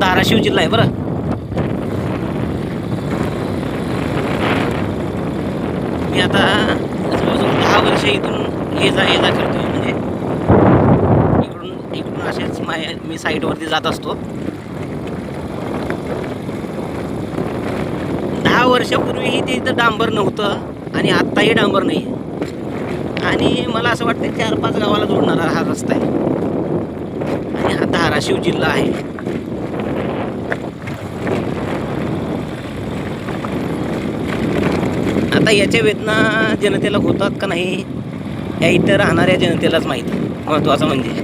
धाराशिव जिल्हा आहे बरं. मी आता जवळजवळ 10 वर्ष इथून ये जा करतोय. म्हणजे इकडून असेच मी साईटवरती जात असतो. 10 वर्षापूर्वीही ते इथं डांबर नव्हतं आणि आत्ताही डांबर नाही. आणि मला असं वाटतं 4-5 गावाला जोडणारा हा रस्ता आहे आणि हा धाराशिव जिल्हा आहे. आता याच्या वेदना जनतेला होतात का नाही या इथं राहणाऱ्या जनतेलाच माहिती. महत्त्वाचं म्हणजे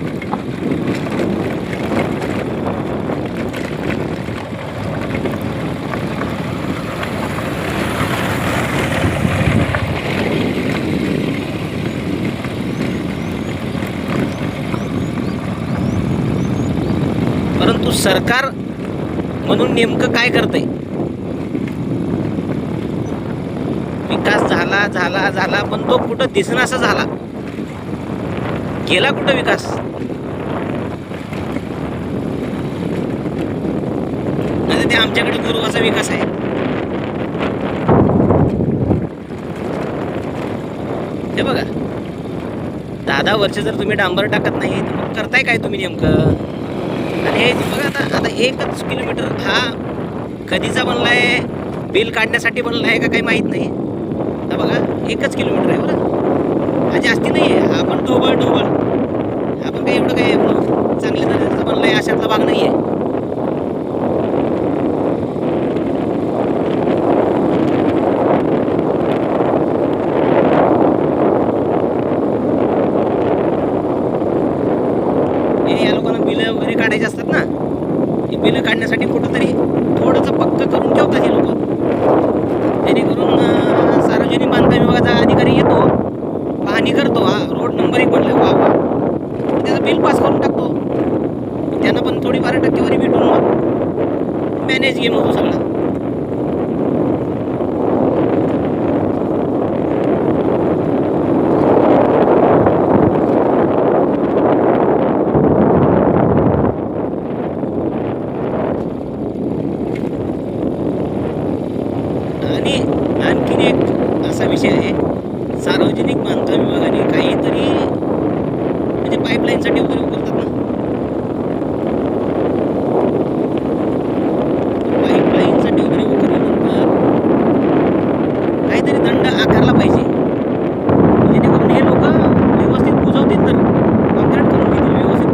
परंतु सरकार म्हणून नेमकं काय करतंय? विकास झाला पण तो कुठं दिसनासा झाला. गेला कुठं विकास? नाही ते आमच्याकडे गुरुवाचा विकास आहे. हे बघा, 10 वर्ष जर तुम्ही डांबर टाकत नाही तर मग करताय काय तुम्ही नेमकं? आणि हे बघा आता 1 किलोमीटर हा कधीचा बनलाय, बिल काढण्यासाठी बनला आहे का काही माहीत नाही. हा बघा 1 किलोमीटर आहे बरं, हा जास्ती नाही आहे. हा पण ढोबळ हा पण काही एवढं काही चांगल्या दर्जाचा बनला आहे अशातला भाग नाही आहे. या लोकांना बिलं वगैरे काढायचे असतात ना, हे बिलं काढण्यासाठी कुठंतरी थोडंसं पक्क करून ठेवतात हे लोक, जेणेकरून सार्वजनिक बांधकाम विभागाचा अधिकारी येतो, पाहणी करतो, हा रोड नंबर 1 बनला वा, त्याचं बिल पास करून टाकतो. त्यांना पण थोडीफार टक्केवारी भेटून मग मॅनेज गेम होतो सगळा. आणि आणखीन एक असा विषय आहे, सार्वजनिक बांधकाम विभागाने काहीतरी म्हणजे पाईपलाईनसाठी वगैरे करतात